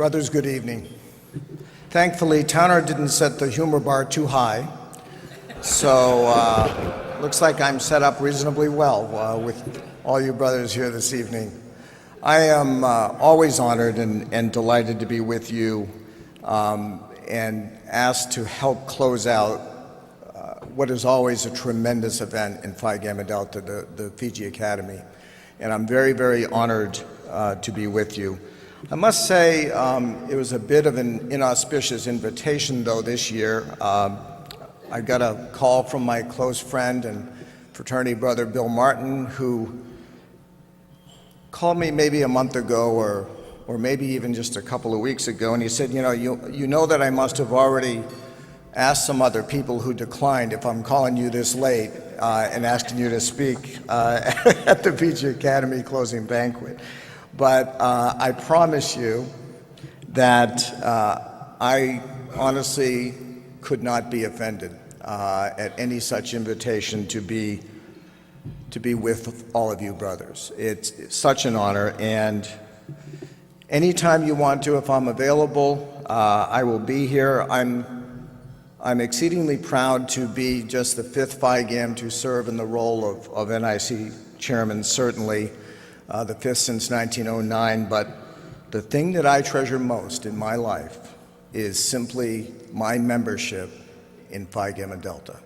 Brothers, good evening. Thankfully, Towner didn't set the humor bar too high, so looks like I'm set up reasonably well with all you brothers here this evening. I am always honored and delighted to be with you and asked to help close out what is always a tremendous event in Phi Gamma Delta, the Fiji Academy. And I'm very, very honored to be with you. I must say it was a bit of an inauspicious invitation, though, this year. I got a call from my close friend and fraternity brother, Bill Martin, who called me maybe a month ago or maybe even just a couple of weeks ago, and he said, you know that I must have already asked some other people who declined if I'm calling you this late and asking you to speak at the Fiji Academy closing banquet. But I promise you that I honestly could not be offended at any such invitation to be with all of you brothers. It's such an honor, and anytime you want to, if I'm available, I will be here. I'm exceedingly proud to be just the fifth Phi Gam to serve in the role of NIC Chairman, certainly the fifth since 1909, but the thing that I treasure most in my life is simply my membership in Phi Gamma Delta.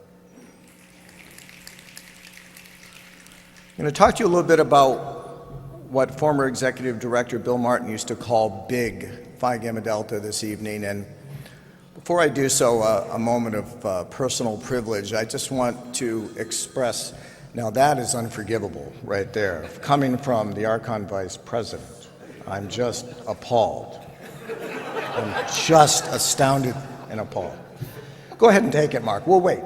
I'm going to talk to you a little bit about what former Executive Director Bill Martin used to call big Phi Gamma Delta this evening, and before I do so, a moment of personal privilege. I just want to express, now that is unforgivable right there, coming from the Archon Vice President. I'm just appalled. I'm just astounded and appalled. Go ahead and take it, Mark. We'll wait.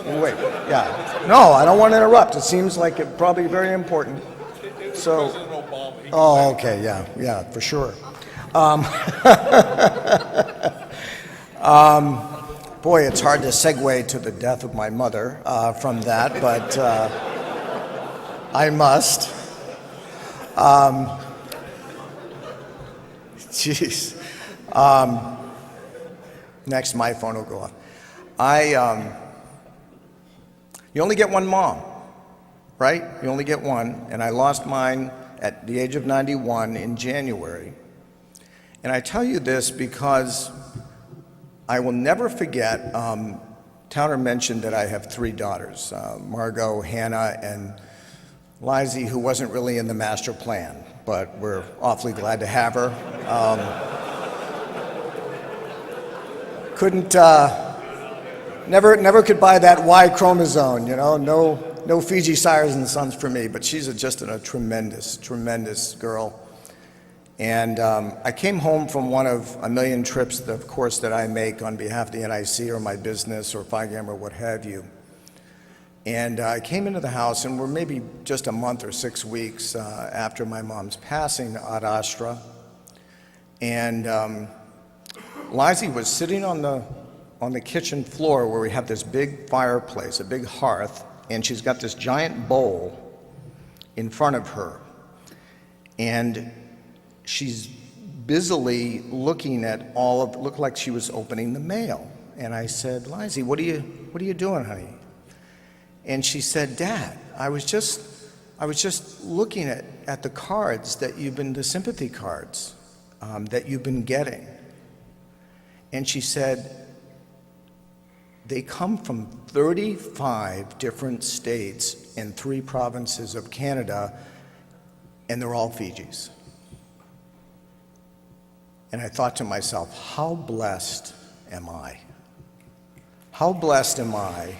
Yeah. No, I don't want to interrupt. It seems like it's probably very important. So, oh, okay, yeah, for sure. Boy, it's hard to segue to the death of my mother from that, but I must. Jeez. Next, my phone will go off. You only get one mom, right? You only get one, and I lost mine at the age of 91 in January. And I tell you this because I will never forget, Towner mentioned that I have three daughters, Margot, Hannah, and Lizzie, who wasn't really in the master plan, but we're awfully glad to have her. Never could buy that Y chromosome, no Fiji sires and sons for me, but she's just a tremendous girl. And I came home from one of a million trips, of course, that I make on behalf of the NIC or my business or Phi Gamma or what have you. And I came into the house, and we're maybe just a month or 6 weeks after my mom's passing ad astra. And Lizzie was sitting on the kitchen floor where we have this big fireplace, a big hearth, and she's got this giant bowl in front of her. And she's busily looking at looked like she was opening the mail. And I said, Lizzie, what are you doing, honey? And she said, Dad, I was just looking at the cards the sympathy cards that you've been getting. And she said, they come from 35 different states and 3 provinces of Canada, and they're all Fijis. And I thought to myself, how blessed am I? How blessed am I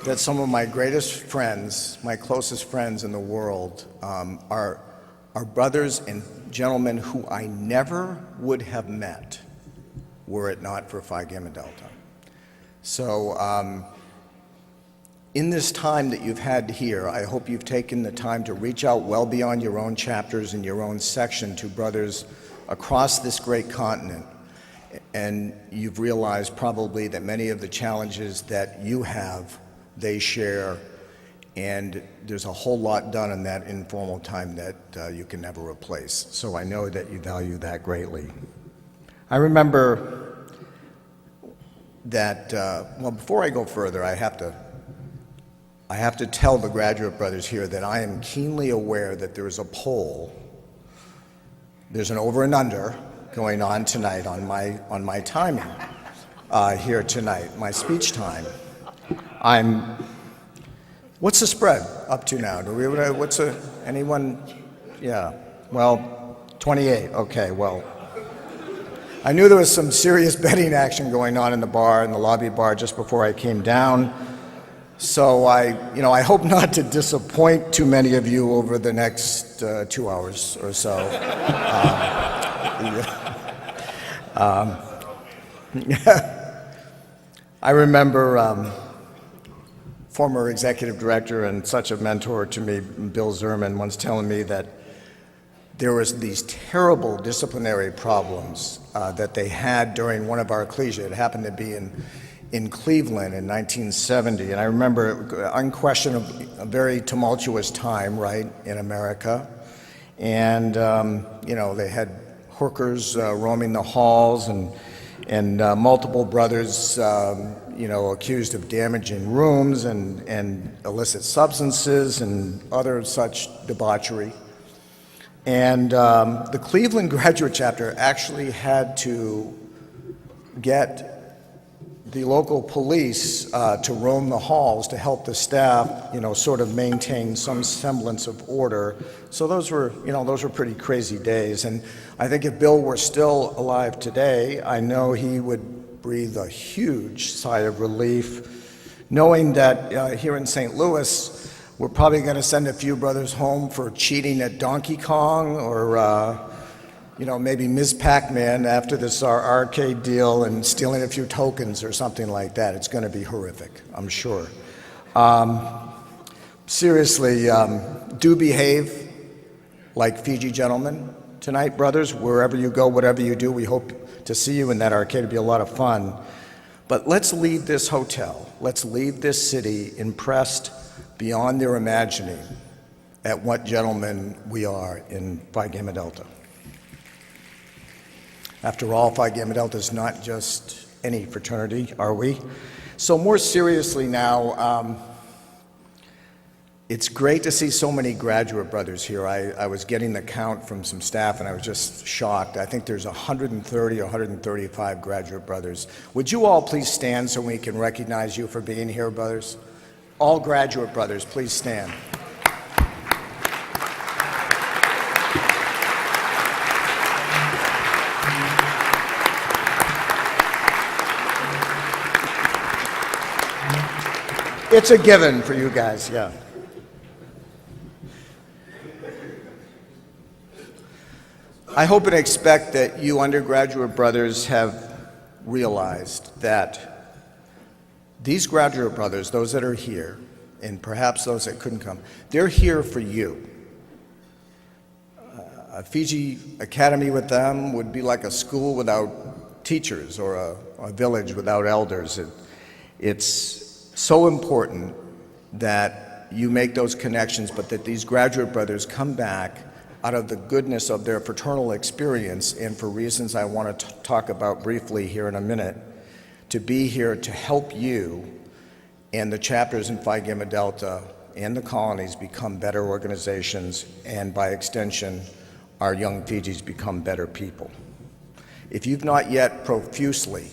that some of my greatest friends, my closest friends in the world, are brothers and gentlemen who I never would have met were it not for Phi Gamma Delta. So in this time that you've had here, I hope you've taken the time to reach out well beyond your own chapters and your own section to brothers across this great continent. And you've realized probably that many of the challenges that you have, they share, and there's a whole lot done in that informal time that you can never replace. So I know that you value that greatly. I remember that, well, before I go further, I have to tell the graduate brothers here that I am keenly aware that there is a poll. There's an over and under going on tonight on my timing here tonight, my speech time. What's the spread up to now? Anyone? Yeah, well, 28, okay, well. I knew there was some serious betting action going on in the lobby bar just before I came down. So I hope not to disappoint too many of you over the next 2 hours or so. I remember former executive director and such a mentor to me, Bill Zerman, once telling me that there was these terrible disciplinary problems that they had during one of our ecclesia. It happened to be in Cleveland in 1970, and I remember unquestionably a very tumultuous time, right, in America. And they had hookers roaming the halls, and multiple brothers accused of damaging rooms and illicit substances and other such debauchery. And the Cleveland graduate chapter actually had to get the local police to roam the halls to help the staff, sort of maintain some semblance of order. So those were pretty crazy days. And I think if Bill were still alive today, I know he would breathe a huge sigh of relief, knowing that here in St. Louis, we're probably going to send a few brothers home for cheating at Donkey Kong or maybe Ms. Pac-Man after this arcade deal and stealing a few tokens or something like that. It's going to be horrific, I'm sure. Seriously, do behave like Fiji gentlemen tonight, brothers. Wherever you go, whatever you do, we hope to see you in that arcade. It'll be a lot of fun. But let's leave this hotel, let's leave this city impressed beyond their imagining at what gentlemen we are in Phi Gamma Delta. After all, Phi Gamma Delta is not just any fraternity, are we? So more seriously now, it's great to see so many graduate brothers here. I was getting the count from some staff and I was just shocked. I think there's 130 or 135 graduate brothers. Would you all please stand so we can recognize you for being here, brothers? All graduate brothers, please stand. It's a given for you guys, yeah. I hope and expect that you undergraduate brothers have realized that these graduate brothers, those that are here, and perhaps those that couldn't come, they're here for you. A Fiji Academy with them would be like a school without teachers or a village without elders. It's so important that you make those connections, but that these graduate brothers come back out of the goodness of their fraternal experience, and for reasons I want to talk about briefly here in a minute, to be here to help you and the chapters in Phi Gamma Delta and the colonies become better organizations, and by extension, our young Fijis become better people. If you've not yet profusely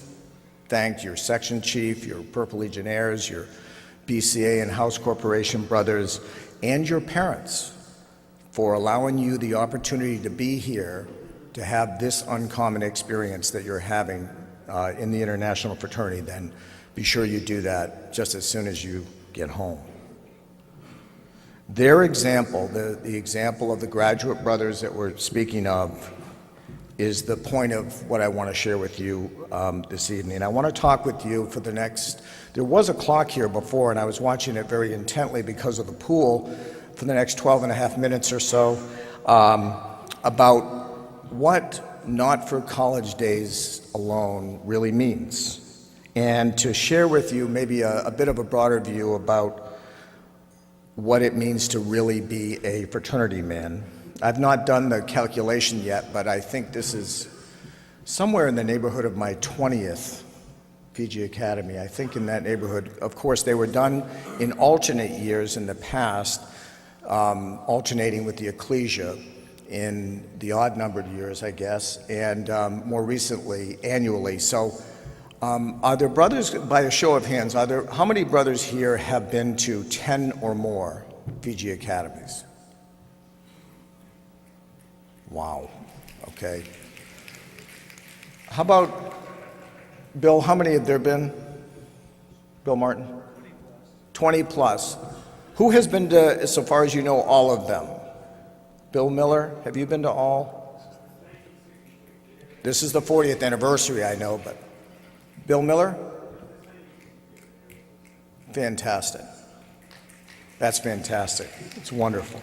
thanked your section chief, your Purple Legionnaires, your BCA and House Corporation brothers, and your parents for allowing you the opportunity to be here, to have this uncommon experience that you're having in the international fraternity, then be sure you do that just as soon as you get home. Their example, the example of the graduate brothers that we're speaking of, is the point of what I want to share with you this evening. I want to talk with you for the next, there was a clock here before and I was watching it very intently because of the pool, for the next 12 and a half minutes or so, about what not for college days alone really means. And to share with you maybe a bit of a broader view about what it means to really be a fraternity man. I've not done the calculation yet, but I think this is somewhere in the neighborhood of my 20th Fiji Academy. I think in that neighborhood. Of course, they were done in alternate years in the past, alternating with the ecclesia in the odd-numbered years, I guess, and more recently, annually. So are there brothers, by a show of hands, how many brothers here have been to 10 or more Fiji Academies? Wow, okay. How about, Bill, how many have there been? Bill Martin? 20 plus. Who has been to, so far as you know, all of them? Bill Miller, have you been to all? This is the 40th anniversary, I know, but Bill Miller? Fantastic. That's fantastic. It's wonderful.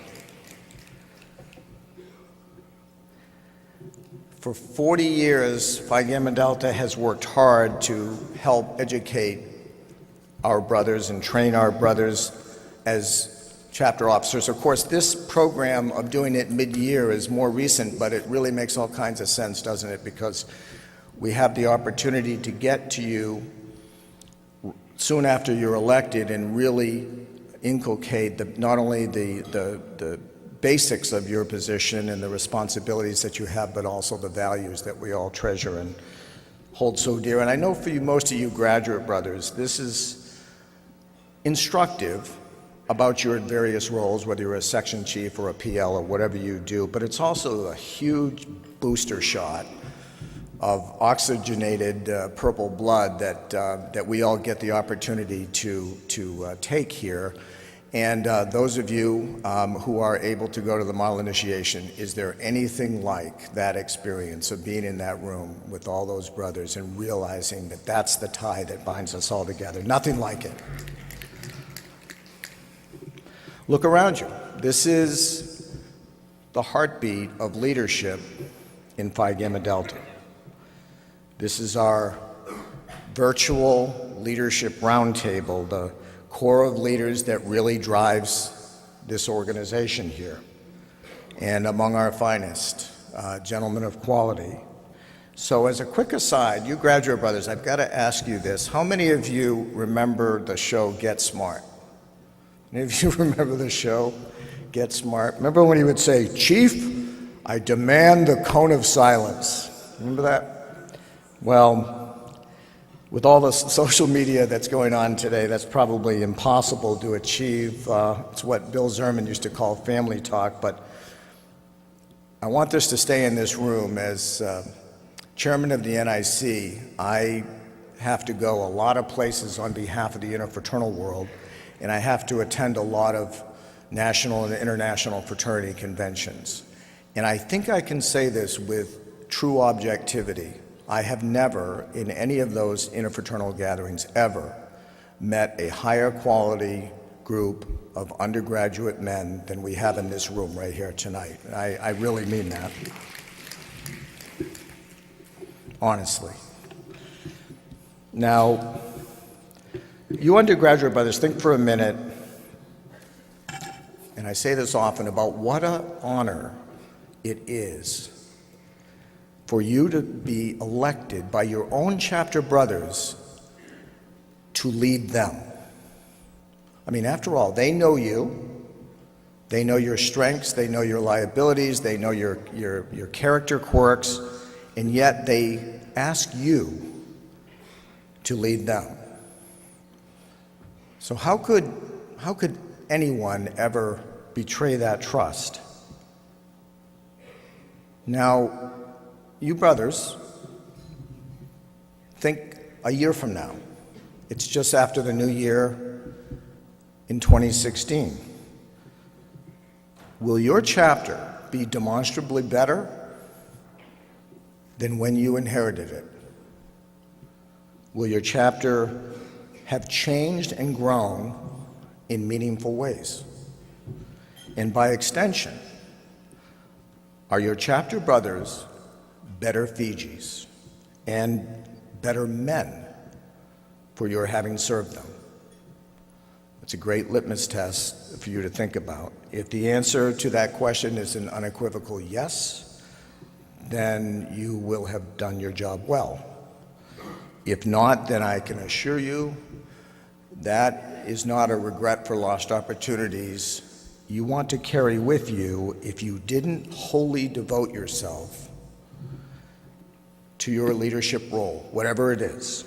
For 40 years, Phi Gamma Delta has worked hard to help educate our brothers and train our brothers as chapter officers. Of course, this program of doing it mid-year is more recent, but it really makes all kinds of sense, doesn't it? Because we have the opportunity to get to you soon after you're elected and really inculcate not only the basics of your position and the responsibilities that you have, but also the values that we all treasure and hold so dear. And I know for you, most of you graduate brothers, this is instructive about your various roles, whether you're a section chief or a PL or whatever you do, but it's also a huge booster shot of oxygenated purple blood that we all get the opportunity to take here. And those of you who are able to go to the model initiation, is there anything like that experience of being in that room with all those brothers and realizing that that's the tie that binds us all together? Nothing like it. Look around you. This is the heartbeat of leadership in Phi Gamma Delta. This is our virtual leadership roundtable, the core of leaders that really drives this organization here. And among our finest, gentlemen of quality. So as a quick aside, you graduate brothers, I've got to ask you this. How many of you remember the show Get Smart? Any of you remember the show Get Smart? Remember when he would say, "Chief, I demand the cone of silence." Remember that? Well, with all the social media that's going on today, that's probably impossible to achieve. It's what Bill Zerman used to call family talk, but I want this to stay in this room. As chairman of the NIC, I have to go a lot of places on behalf of the interfraternal world, and I have to attend a lot of national and international fraternity conventions. And I think I can say this with true objectivity. I have never, in any of those interfraternal gatherings, ever met a higher quality group of undergraduate men than we have in this room right here tonight. I really mean that. Honestly. Now, you undergraduate brothers, think for a minute, and I say this often, about what an honor it is for you to be elected by your own chapter brothers to lead them. I mean, after all, they know you, they know your strengths, they know your liabilities, they know your character quirks, and yet they ask you to lead them. So how could anyone ever betray that trust? Now, you brothers, think a year from now. It's just after the new year in 2016. Will your chapter be demonstrably better than when you inherited it? Will your chapter have changed and grown in meaningful ways? And by extension, are your chapter brothers better Fijis and better men for your having served them? It's a great litmus test for you to think about. If the answer to that question is an unequivocal yes, then you will have done your job well. If not, then I can assure you that is not a regret for lost opportunities you want to carry with you if you didn't wholly devote yourself to your leadership role, whatever it is.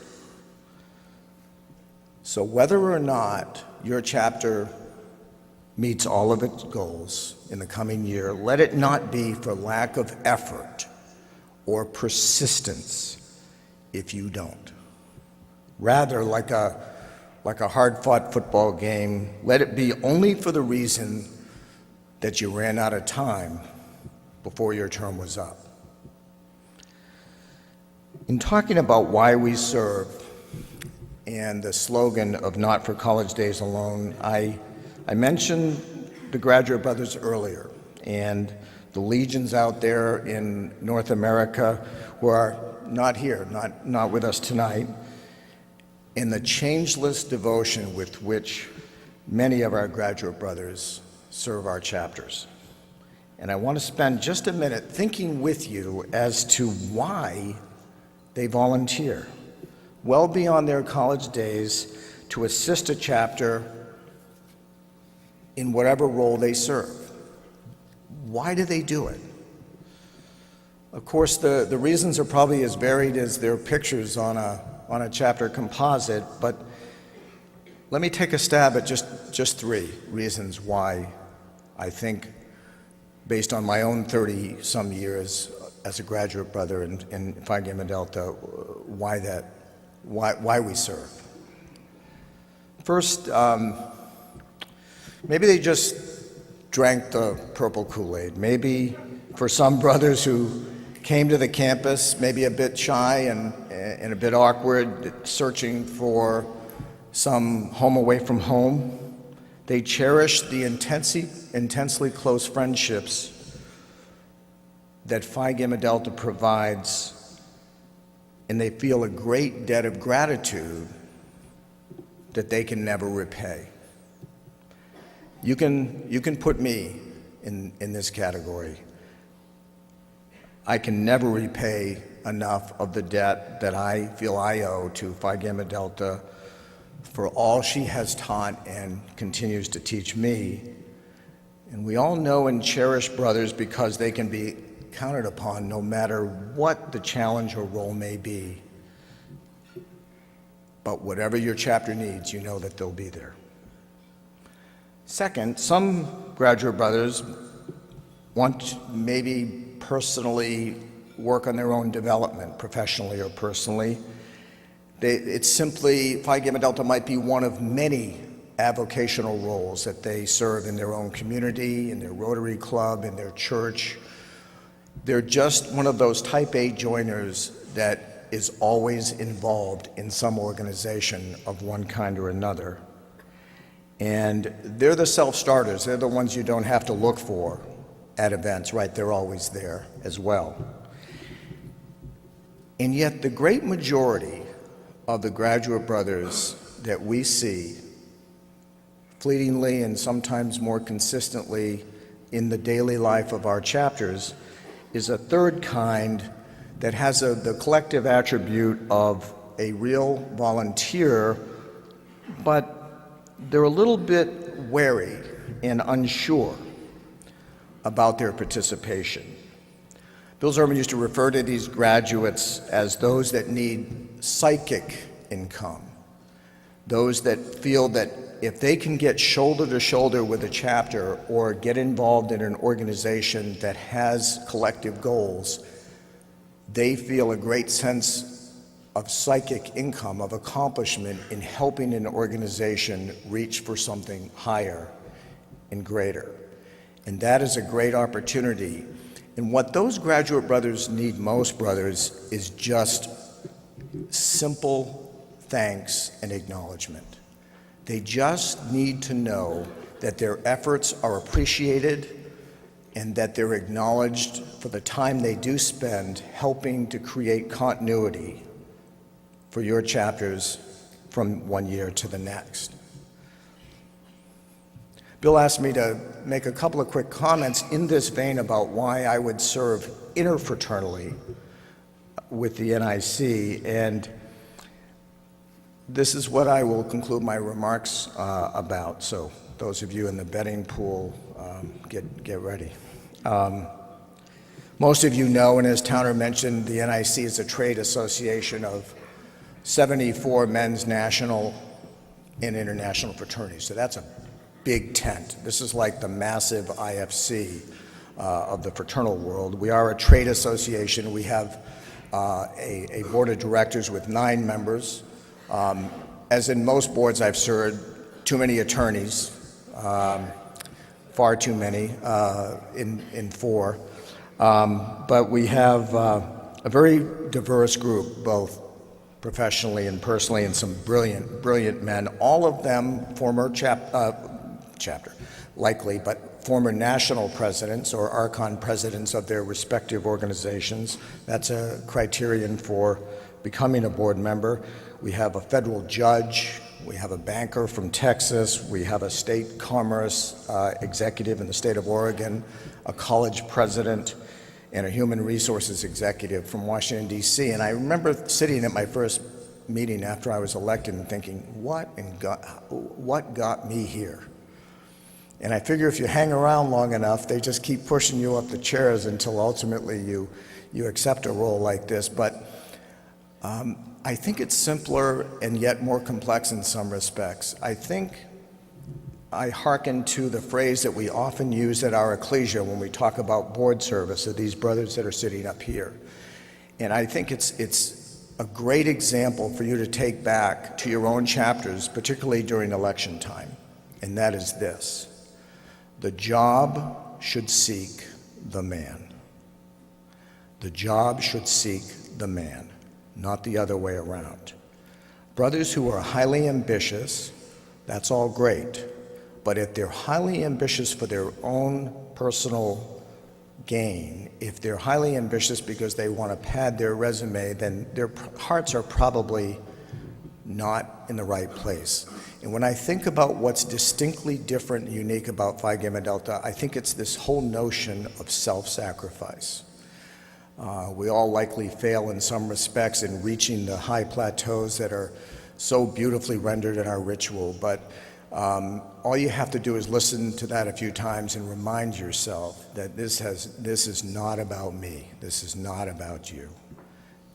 So whether or not your chapter meets all of its goals in the coming year, let it not be for lack of effort or persistence if you don't. Rather, like a hard-fought football game, let it be only for the reason that you ran out of time before your term was up. In talking about why we serve and the slogan of Not for College Days Alone, I mentioned the Graduate Brothers earlier and the legions out there in North America who are not here, not with us tonight, and the changeless devotion with which many of our graduate brothers serve our chapters. And I want to spend just a minute thinking with you as to why they volunteer, well beyond their college days, to assist a chapter in whatever role they serve. Why do they do it? Of course, the reasons are probably as varied as their pictures on a chapter composite, but let me take a stab at just three reasons why I think, based on my own 30-some years as a graduate brother in Phi Gamma Delta, why we serve. First, maybe they just drank the purple Kool-Aid. Maybe for some brothers who came to the campus, maybe a bit shy and a bit awkward, searching for some home away from home, they cherish the intensely close friendships that Phi Gamma Delta provides, and they feel a great debt of gratitude that they can never repay. You can put me in this category. I can never repay enough of the debt that I feel I owe to Phi Gamma Delta for all she has taught and continues to teach me. And we all know and cherish brothers because they can be counted upon no matter what the challenge or role may be. But whatever your chapter needs, you know that they'll be there. Second, some graduate brothers want to maybe personally work on their own development, professionally or personally. It's simply, Phi Gamma Delta might be one of many avocational roles that they serve in their own community, in their Rotary Club, in their church. They're just one of those type A joiners that is always involved in some organization of one kind or another. And they're the self-starters. They're the ones you don't have to look for at events, right? They're always there as well. And yet the great majority of the graduate brothers that we see fleetingly and sometimes more consistently in the daily life of our chapters is a third kind that has the collective attribute of a real volunteer, but they're a little bit wary and unsure about their participation. Bill Zerman used to refer to these graduates as those that need psychic income, those that feel that if they can get shoulder to shoulder with a chapter or get involved in an organization that has collective goals, they feel a great sense of psychic income, of accomplishment in helping an organization reach for something higher and greater. And that is a great opportunity. And what those graduate brothers need most, brothers, is just simple thanks and acknowledgement. They just need to know that their efforts are appreciated and that they're acknowledged for the time they do spend helping to create continuity for your chapters from one year to the next. Bill asked me to make a couple of quick comments in this vein about why I would serve interfraternally with the NIC, and this is what I will conclude my remarks about. So those of you in the betting pool, get ready. Most of you know, and as Towner mentioned, the NIC is a trade association of 74 men's national and international fraternities. So that's a big tent. This is like the massive IFC of the fraternal world. We are a trade association. We have a board of directors with 9 members. As in most boards I've served, too many attorneys, far too many in 4. But we have a very diverse group, both professionally and personally, and some brilliant men, all of them former chapter, likely, but former national presidents or Archon presidents of their respective organizations. That's a criterion for becoming a board member. We have a federal judge, we have a banker from Texas, we have a state commerce executive in the state of Oregon, a college president, and a human resources executive from Washington, D.C. And I remember sitting at my first meeting after I was elected and thinking, what got me here? And I figure if you hang around long enough, they just keep pushing you up the chairs until ultimately you accept a role like this. But I think it's simpler and yet more complex in some respects. I think I hearken to the phrase that we often use at our ecclesia when we talk about board service of these brothers that are sitting up here. And I think it's a great example for you to take back to your own chapters, particularly during election time. And that is this: the job should seek the man. The job should seek the man, not the other way around. Brothers who are highly ambitious, that's all great. But if they're highly ambitious for their own personal gain, if they're highly ambitious because they want to pad their resume, then their hearts are probably not in the right place. And when I think about what's distinctly different and unique about Phi Gamma Delta, I think it's this whole notion of self-sacrifice. We all likely fail in some respects in reaching the high plateaus that are so beautifully rendered in our ritual, but all you have to do is listen to that a few times and remind yourself that this is not about me. This is not about you.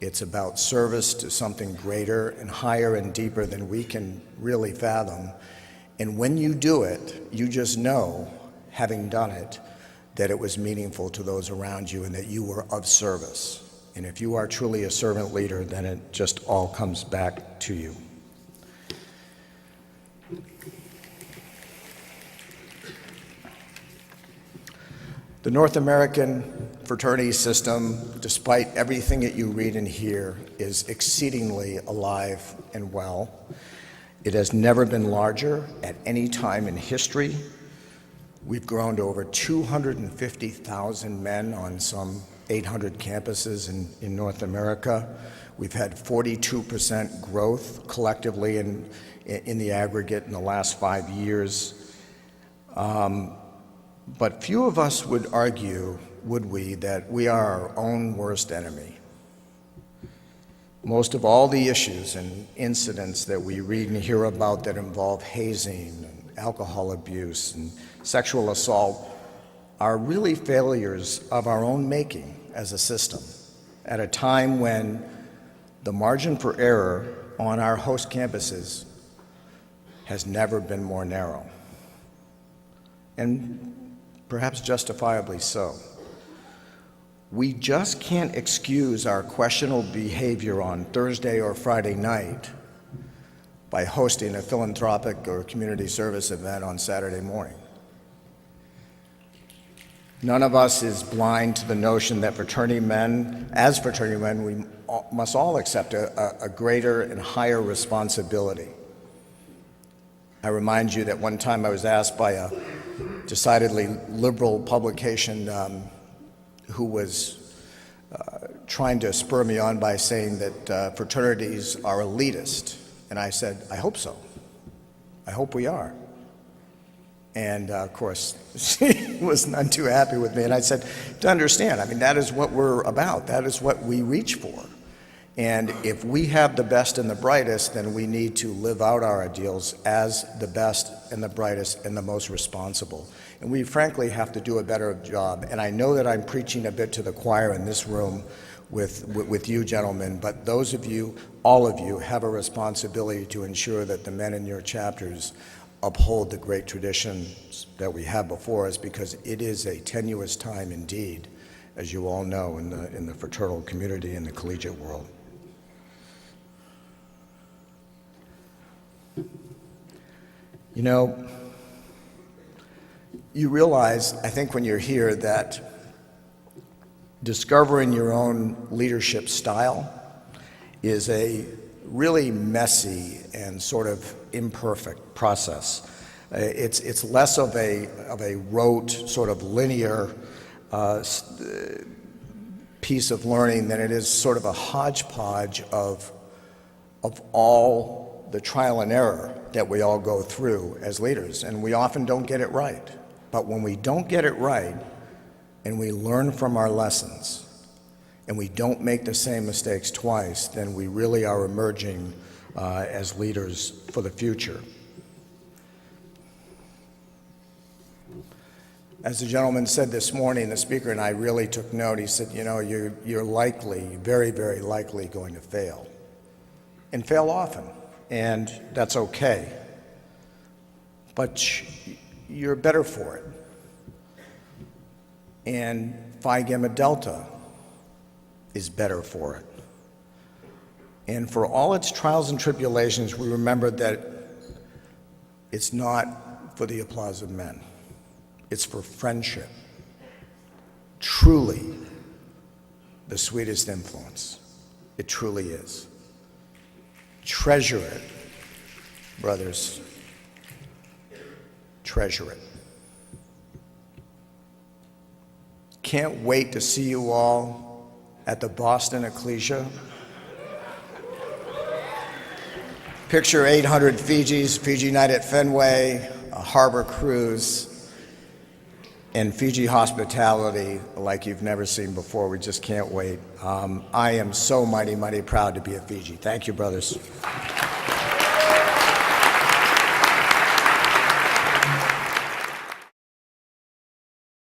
It's about service to something greater and higher and deeper than we can really fathom. And when you do it, you just know, having done it, that it was meaningful to those around you and that you were of service. And if you are truly a servant leader, then it just all comes back to you. The North American fraternity system, despite everything that you read and hear, is exceedingly alive and well. It has never been larger at any time in history. We've grown to over 250,000 men on some 800 campuses in North America. We've had 42% growth collectively in the aggregate in the last 5 years. But few of us would argue, would we, that we are our own worst enemy. Most of all the issues and incidents that we read and hear about that involve hazing and alcohol abuse and sexual assault are really failures of our own making as a system at a time when the margin for error on our host campuses has never been more narrow, and perhaps justifiably so. We just can't excuse our questionable behavior on Thursday or Friday night by hosting a philanthropic or community service event on Saturday morning. None of us is blind to the notion that fraternity men, as fraternity men, we must all accept a greater and higher responsibility. I remind you that one time I was asked by a decidedly liberal publication who was trying to spur me on by saying that fraternities are elitist. And I said, I hope so. I hope we are. And of course, she was none too happy with me. And I said, to understand, I mean, that is what we're about. That is what we reach for. And if we have the best and the brightest, then we need to live out our ideals as the best and the brightest and the most responsible. And we frankly have to do a better job. And I know that I'm preaching a bit to the choir in this room with you gentlemen, but those of you, all of you, have a responsibility to ensure that the men in your chapters uphold the great traditions that we have before us, because it is a tenuous time indeed, as you all know, in the fraternal community and the collegiate world. You know, you realize, I think when you're here, that discovering your own leadership style is a really messy and sort of imperfect process. It's less of a rote, sort of linear piece of learning than it is sort of a hodgepodge of all the trial and error that we all go through as leaders, and we often don't get it right. But when we don't get it right, and we learn from our lessons, and we don't make the same mistakes twice, then we really are emerging as leaders for the future. As the gentleman said this morning, the speaker and I really took note. He said, you know, you're likely, very, very likely going to fail, and fail often, and that's okay. But you're better for it. And Phi Gamma Delta is better for it. And for all its trials and tribulations, we remember that it's not for the applause of men. It's for friendship. Truly the sweetest influence. It truly is. Treasure it, brothers. Treasure it. Can't wait to see you all at the Boston Ecclesia. Picture 800 Fijis, Fiji Night at Fenway, a harbor cruise, and Fiji hospitality like you've never seen before. We just can't wait. I am so mighty, mighty proud to be a Fiji. Thank you, brothers.